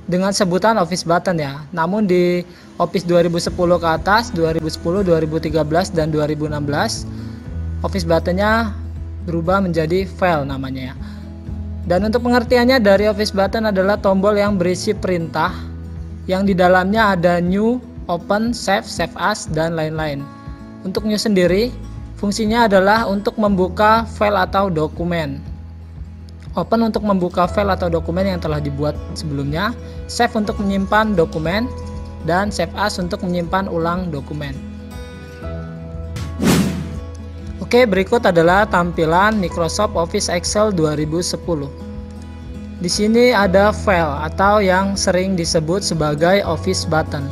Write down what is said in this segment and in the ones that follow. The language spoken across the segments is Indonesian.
dengan sebutan Office Button ya. Namun di Office 2010 ke atas, 2010, 2013 dan 2016, Office Buttonnya berubah menjadi file namanya ya. Dan untuk pengertiannya dari Office Button adalah tombol yang berisi perintah yang di dalamnya ada new, open, save, save as, dan lain-lain. Untuk new sendiri, fungsinya adalah untuk membuka file atau dokumen. Open untuk membuka file atau dokumen yang telah dibuat sebelumnya, save untuk menyimpan dokumen, dan save as untuk menyimpan ulang dokumen. Oke, berikut adalah tampilan Microsoft Office Excel 2010. Di sini ada file atau yang sering disebut sebagai Office Button.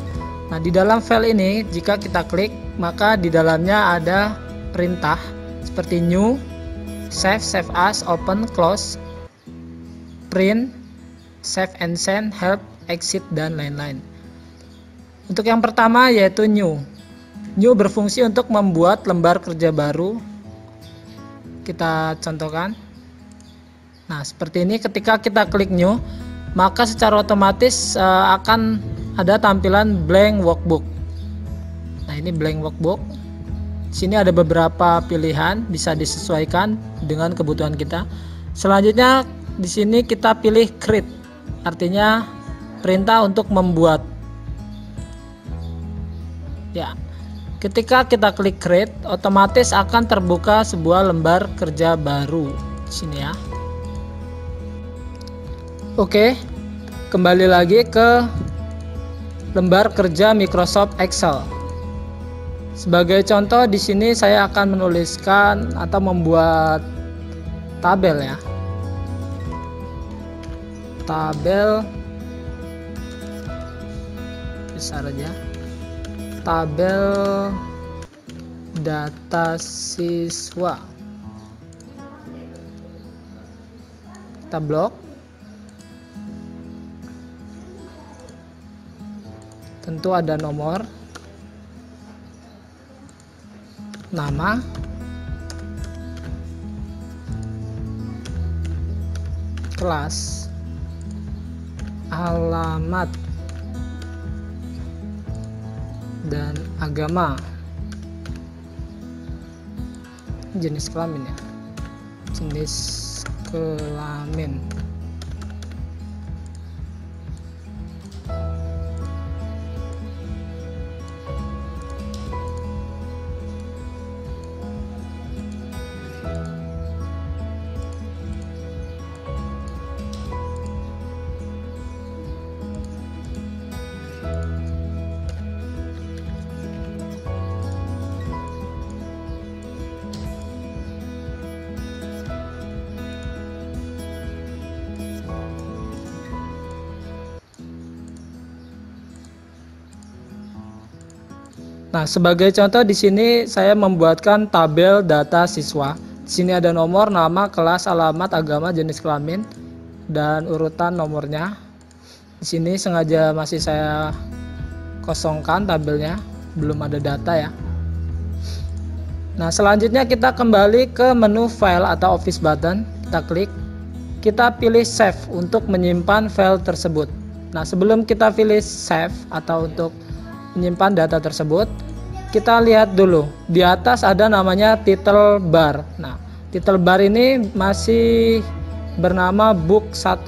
Nah, di dalam file ini jika kita klik, maka di dalamnya ada perintah seperti new, save, save as, open, close, print, save and send, help, exit, dan lain-lain. Untuk yang pertama yaitu new. New berfungsi untuk membuat lembar kerja baru. Kita contohkan. Nah, seperti ini ketika kita klik new, maka secara otomatis akan ada tampilan blank workbook. Nah, ini blank workbook. Di sini ada beberapa pilihan, bisa disesuaikan dengan kebutuhan kita. Selanjutnya di sini kita pilih create, artinya perintah untuk membuat. Ya, ketika kita klik create, otomatis akan terbuka sebuah lembar kerja baru di sini ya. Oke, kembali lagi ke lembar kerja Microsoft Excel. Sebagai contoh di sini saya akan menuliskan atau membuat tabel ya. Tabel besar aja, tabel data siswa, kita blok, tentu ada nomor, nama, kelas, alamat, dan agama, jenis kelamin ya, jenis kelamin. Nah, sebagai contoh di sini saya membuatkan tabel data siswa. Di sini ada nomor, nama, kelas, alamat, agama, jenis kelamin, dan urutan nomornya. Di sini sengaja masih saya kosongkan tabelnya, belum ada data ya. Nah, selanjutnya kita kembali ke menu file atau Office Button. Kita klik, kita pilih save untuk menyimpan file tersebut. Nah, sebelum kita pilih save atau untuk menyimpan data tersebut, kita lihat dulu di atas ada namanya title bar. Nah, title bar ini masih bernama book 1.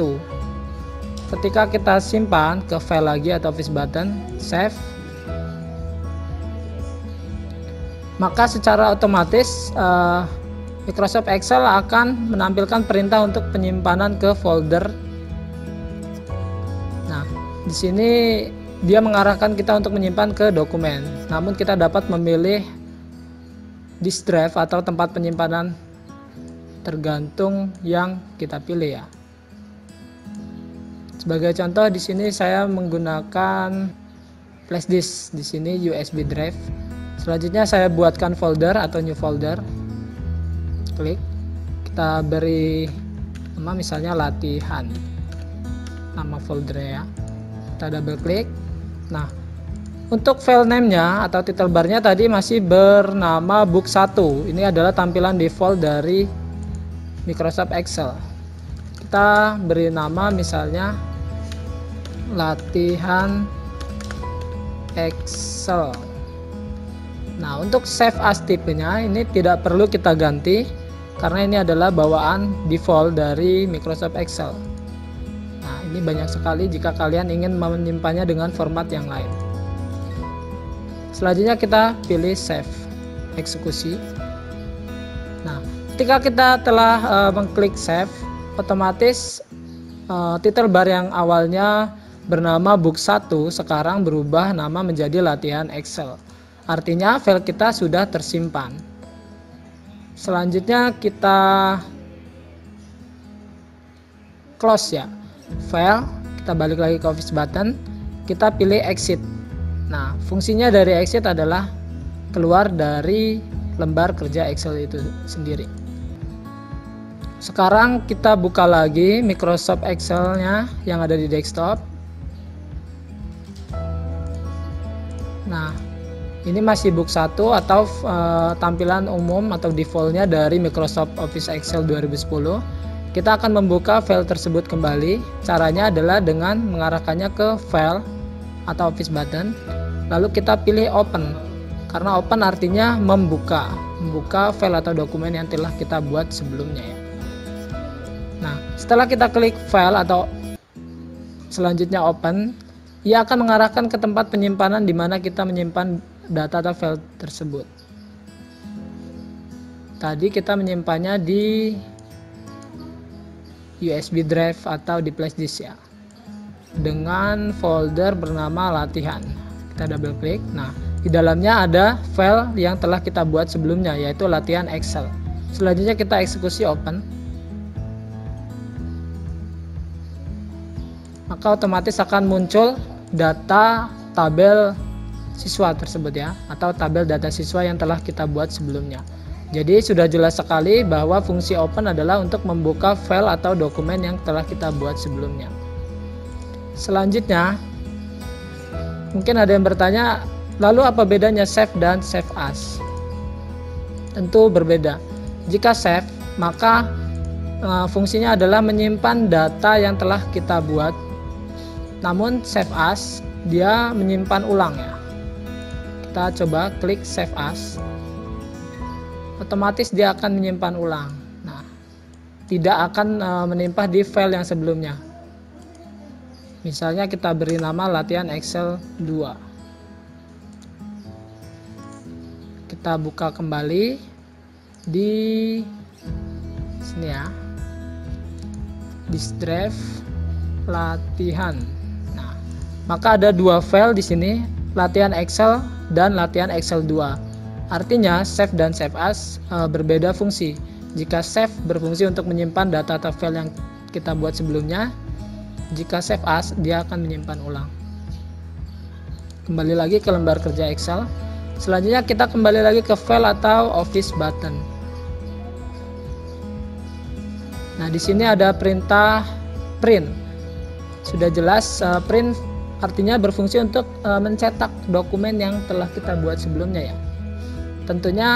Ketika kita simpan ke file lagi atau Office Button, save, maka secara otomatis Microsoft Excel akan menampilkan perintah untuk penyimpanan ke folder. Nah, di sini dia mengarahkan kita untuk menyimpan ke dokumen. Namun kita dapat memilih disk drive atau tempat penyimpanan tergantung yang kita pilih ya. Sebagai contoh di sini saya menggunakan flash disk, di sini USB drive. Selanjutnya saya buatkan folder atau new folder. Klik, kita beri nama misalnya latihan, nama foldernya ya. Kita double klik. Nah, untuk file name-nya atau title bar-nya tadi masih bernama book 1. Ini adalah tampilan default dari Microsoft Excel. Kita beri nama misalnya latihan Excel. Nah, untuk save as tipenya ini tidak perlu kita ganti karena ini adalah bawaan default dari Microsoft Excel. Nah, ini banyak sekali jika kalian ingin menyimpannya dengan format yang lain. Selanjutnya kita pilih save, eksekusi. Nah, ketika kita telah mengklik save, otomatis title bar yang awalnya bernama book 1 sekarang berubah nama menjadi latihan Excel. Artinya file kita sudah tersimpan. Selanjutnya kita close ya. File, kita balik lagi ke Office button, kita pilih exit. Nah, fungsinya dari exit adalah keluar dari lembar kerja Excel itu sendiri. Sekarang kita buka lagi Microsoft Excel-nya yang ada di desktop. Nah, ini masih book 1 atau tampilan umum atau defaultnya dari Microsoft Office Excel 2010. Kita akan membuka file tersebut kembali. Caranya adalah dengan mengarahkannya ke file atau Office button. Lalu kita pilih open. Karena open artinya membuka file atau dokumen yang telah kita buat sebelumnya ya. Nah, setelah kita klik file atau selanjutnya open, ia akan mengarahkan ke tempat penyimpanan di mana kita menyimpan data atau file tersebut. Tadi kita menyimpannya di USB drive atau di flash disk ya, dengan folder bernama latihan. Kita double klik. Nah, di dalamnya ada file yang telah kita buat sebelumnya, yaitu latihan Excel. Selanjutnya kita eksekusi open. Maka otomatis akan muncul data tabel siswa tersebut ya, atau tabel data siswa yang telah kita buat sebelumnya. Jadi sudah jelas sekali bahwa fungsi open adalah untuk membuka file atau dokumen yang telah kita buat sebelumnya. Selanjutnya, mungkin ada yang bertanya, lalu apa bedanya save dan save as? Tentu berbeda. Jika save, maka fungsinya adalah menyimpan data yang telah kita buat. Namun save as, dia menyimpan ulang ya. Kita coba klik save as, otomatis dia akan menyimpan ulang. Nah, tidak akan menimpa di file yang sebelumnya. Misalnya kita beri nama latihan Excel 2. Kita buka kembali di sini ya, disk drive latihan. Nah, maka ada dua file di sini, latihan Excel dan latihan Excel 2. Artinya save dan save as berbeda fungsi. Jika save berfungsi untuk menyimpan data atau file yang kita buat sebelumnya, jika save as dia akan menyimpan ulang. Kembali lagi ke lembar kerja Excel. Selanjutnya kita kembali lagi ke file atau Office button. Nah, di sini ada perintah print. Sudah jelas print artinya berfungsi untuk mencetak dokumen yang telah kita buat sebelumnya ya. Tentunya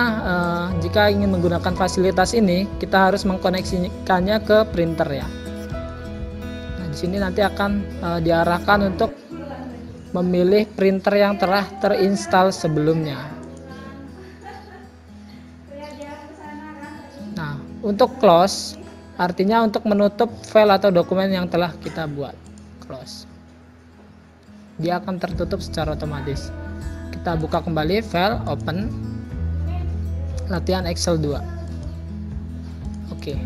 jika ingin menggunakan fasilitas ini, kita harus mengkoneksikannya ke printer ya. Nah, di sini nanti akan diarahkan untuk memilih printer yang telah terinstall sebelumnya. Nah, untuk close artinya untuk menutup file atau dokumen yang telah kita buat. Close. Dia akan tertutup secara otomatis. Kita buka kembali file, open, latihan Excel 2. Oke.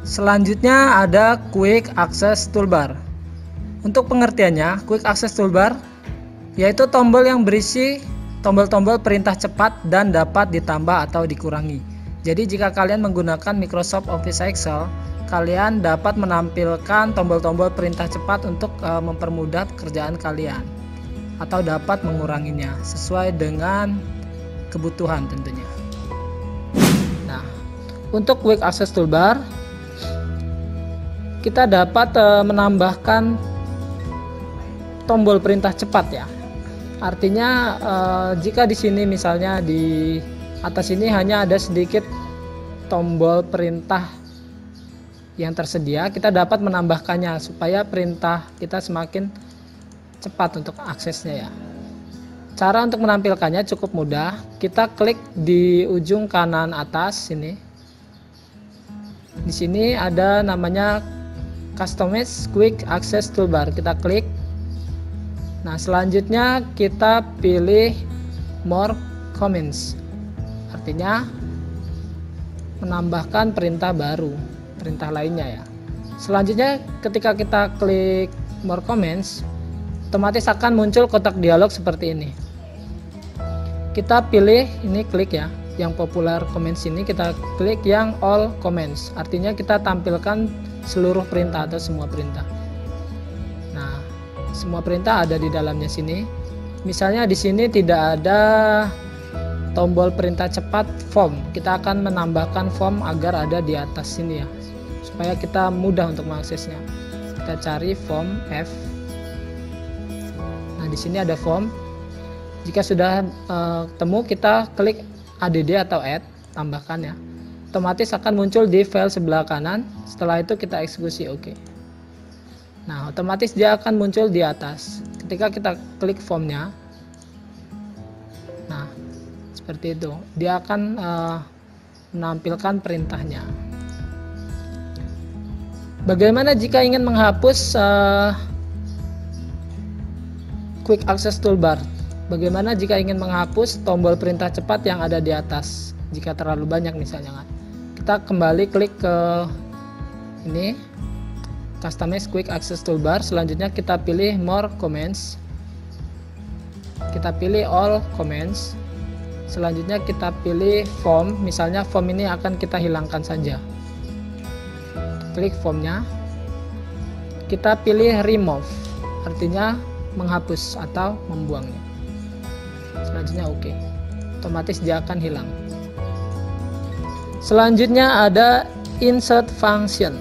Selanjutnya ada Quick Access Toolbar. Untuk pengertiannya, Quick Access Toolbar yaitu tombol yang berisi tombol-tombol perintah cepat dan dapat ditambah atau dikurangi. Jadi jika kalian menggunakan Microsoft Office Excel, kalian dapat menampilkan tombol-tombol perintah cepat untuk mempermudah pekerjaan kalian, atau dapat menguranginya sesuai dengan kebutuhan tentunya. Nah, untuk Quick Access Toolbar kita dapat menambahkan tombol perintah cepat ya. Artinya jika di sini misalnya di atas ini hanya ada sedikit tombol perintah yang tersedia, kita dapat menambahkannya supaya perintah kita semakin cepat untuk aksesnya ya. Cara untuk menampilkannya cukup mudah. Kita klik di ujung kanan atas sini. Di sini ada namanya Customize Quick Access Toolbar. Kita klik. Nah, selanjutnya kita pilih More Comments. Artinya menambahkan perintah baru, perintah lainnya ya. Selanjutnya ketika kita klik More Comments, otomatis akan muncul kotak dialog seperti ini. Kita pilih ini, klik ya, yang popular comments ini, kita klik yang all comments. Artinya kita tampilkan seluruh perintah atau semua perintah. Nah, semua perintah ada di dalamnya sini. Misalnya di sini tidak ada tombol perintah cepat form, kita akan menambahkan form agar ada di atas sini ya, supaya kita mudah untuk mengaksesnya. Kita cari form F. Nah, di sini ada form. Jika sudah ketemu, kita klik add atau add, tambahkan ya. Otomatis akan muncul di file sebelah kanan. Setelah itu kita eksekusi OK. Nah, otomatis dia akan muncul di atas. Ketika kita klik formnya, nah seperti itu, dia akan menampilkan perintahnya. Bagaimana jika ingin menghapus Quick Access Toolbar? Bagaimana jika ingin menghapus tombol perintah cepat yang ada di atas? Jika terlalu banyak misalnya kan. Kita kembali klik ke ini, Customize Quick Access Toolbar. Selanjutnya kita pilih More Comments. Kita pilih All Comments. Selanjutnya kita pilih Form. Misalnya form ini akan kita hilangkan saja. Klik formnya. Kita pilih Remove. Artinya menghapus atau membuangnya. Selanjutnya OK, otomatis dia akan hilang. Selanjutnya ada Insert Function.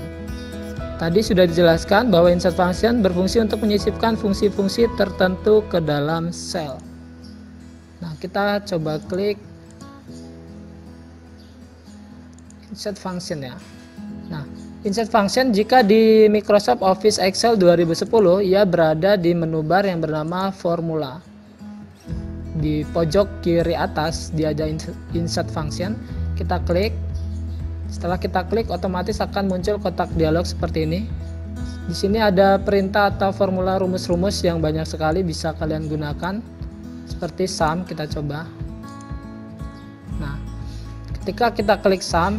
Tadi sudah dijelaskan bahwa Insert Function berfungsi untuk menyisipkan fungsi-fungsi tertentu ke dalam sel. Nah, kita coba klik Insert Function ya. Nah, Insert Function jika di Microsoft Office Excel 2010, ia berada di menu bar yang bernama Formula. Di pojok kiri atas dia ada Insert Function. Kita klik. Setelah kita klik, otomatis akan muncul kotak dialog seperti ini. Di sini ada perintah atau formula rumus-rumus yang banyak sekali bisa kalian gunakan. Seperti sum, kita coba. Nah, ketika kita klik sum,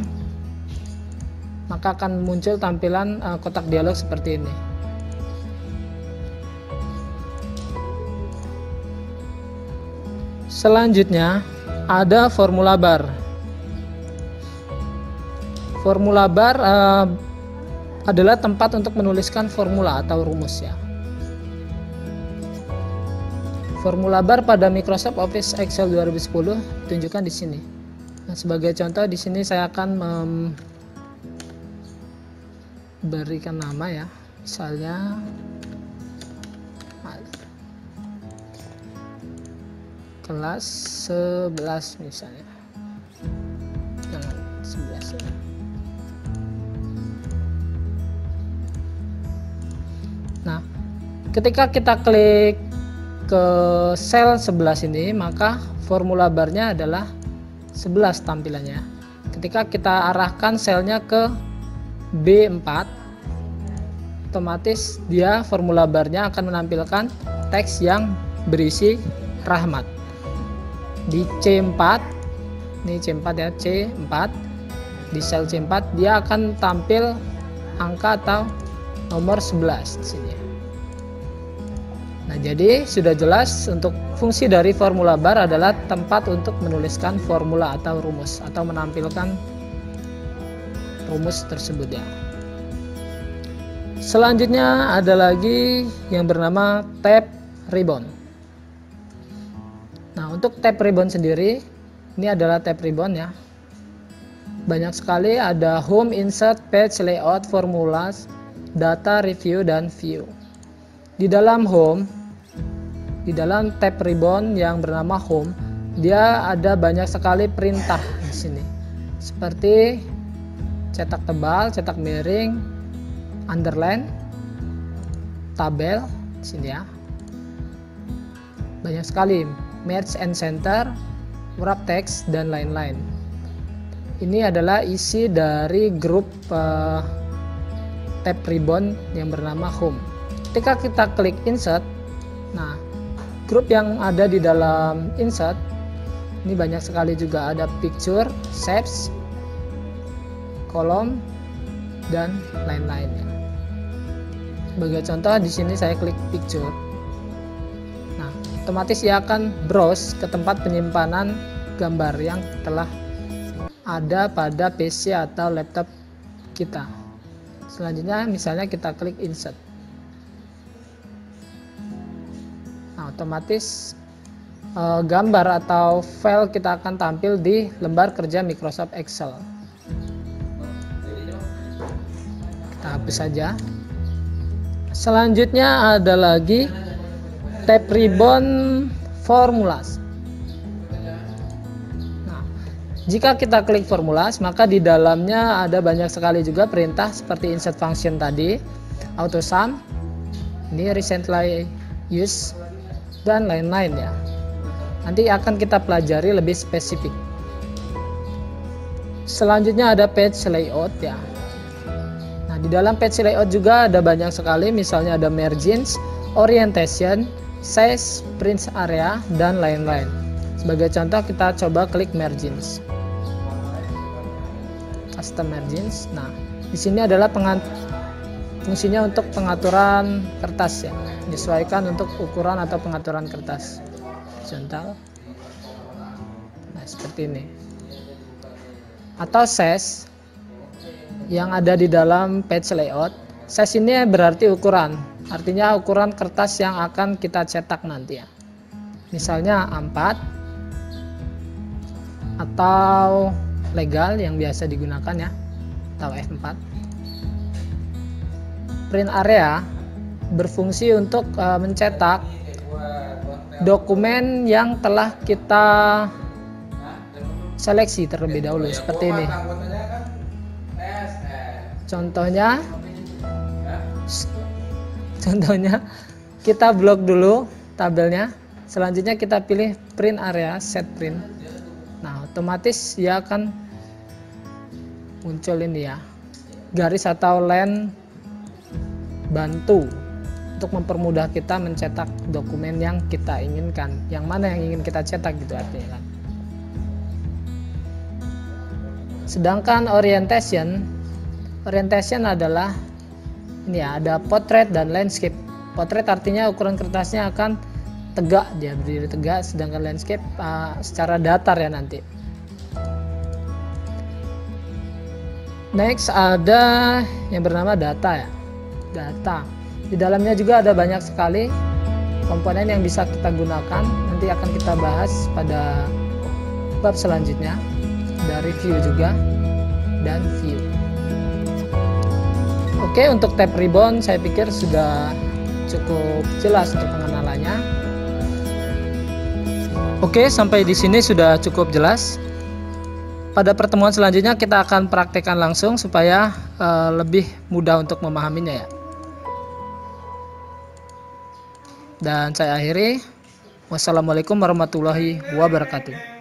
maka akan muncul tampilan kotak dialog seperti ini. Selanjutnya ada formula bar. Formula bar adalah tempat untuk menuliskan formula atau rumus ya. Formula bar pada Microsoft Office Excel 2010 ditunjukkan di sini. Nah, sebagai contoh di sini saya akan memberikan nama ya. Misalnya kelas 11 misalnya. Jangan 11 ya. Nah, ketika kita klik ke sel 11 ini, maka formula barnya adalah 11 tampilannya. Ketika kita arahkan selnya ke B4, otomatis dia formula barnya akan menampilkan teks yang berisi Rahmat. Di C4, ini C4 ya, C4, di sel C4 dia akan tampil angka atau nomor 11 di sini. Nah, jadi sudah jelas untuk fungsi dari formula bar adalah tempat untuk menuliskan formula atau rumus atau menampilkan rumus tersebut ya. Selanjutnya ada lagi yang bernama tab ribbon. Nah, untuk tab ribbon sendiri, ini adalah tab ribbon ya. Banyak sekali, ada home, insert, page, layout, formulas, data, review, dan view. Di dalam home, di dalam tab ribbon yang bernama home, dia ada banyak sekali perintah di sini. Seperti cetak tebal, cetak miring, underline, tabel di sini ya. Banyak sekali, merge and center, wrap text dan lain-lain. Ini adalah isi dari grup tab ribbon yang bernama home. Ketika kita klik insert, nah grup yang ada di dalam insert ini banyak sekali juga, ada picture, shapes, kolom dan lain-lainnya. Sebagai contoh di sini saya klik picture. Nah, otomatis ia akan browse ke tempat penyimpanan gambar yang telah ada pada PC atau laptop kita. Selanjutnya misalnya kita klik insert. Nah, otomatis gambar atau file kita akan tampil di lembar kerja Microsoft Excel. Kita hapus saja. Selanjutnya ada lagi tab ribbon formulas. Jika kita klik formulas, maka di dalamnya ada banyak sekali juga perintah seperti insert function tadi, auto sum, ini recently used, dan lain-lain ya. Nanti akan kita pelajari lebih spesifik. Selanjutnya ada page layout ya. Nah, di dalam page layout juga ada banyak sekali, misalnya ada margins, orientation, size, print area, dan lain-lain. Sebagai contoh kita coba klik margins. Custom margins. Nah, di sini adalah fungsinya untuk pengaturan kertas ya, menyesuaikan untuk ukuran atau pengaturan kertas. Contoh, nah seperti ini. Atau size yang ada di dalam page layout. Size ini berarti ukuran, artinya ukuran kertas yang akan kita cetak nanti ya. Misalnya A4 atau legal yang biasa digunakan ya, atau F4. Print area berfungsi untuk mencetak dokumen yang telah kita seleksi terlebih dahulu, seperti ini. Contohnya kita blok dulu tabelnya, selanjutnya kita pilih print area, set print. Nah, otomatis dia akan muncul ini ya, garis atau line bantu untuk mempermudah kita mencetak dokumen yang kita inginkan, yang mana yang ingin kita cetak gitu artinya kan. Sedangkan orientation adalah ini ya, ada portrait dan landscape. Portrait artinya ukuran kertasnya akan tegak, dia berdiri tegak, sedangkan landscape secara datar ya nanti. Next ada yang bernama data ya. Data. Di dalamnya juga ada banyak sekali komponen yang bisa kita gunakan. Nanti akan kita bahas pada bab selanjutnya. Ada review juga dan view. Oke, untuk tab ribbon saya pikir sudah cukup jelas untuk pengenalannya. Oke, sampai di sini sudah cukup jelas. Pada pertemuan selanjutnya kita akan praktekkan langsung supaya lebih mudah untuk memahaminya ya. Dan saya akhiri. Wassalamualaikum warahmatullahi wabarakatuh.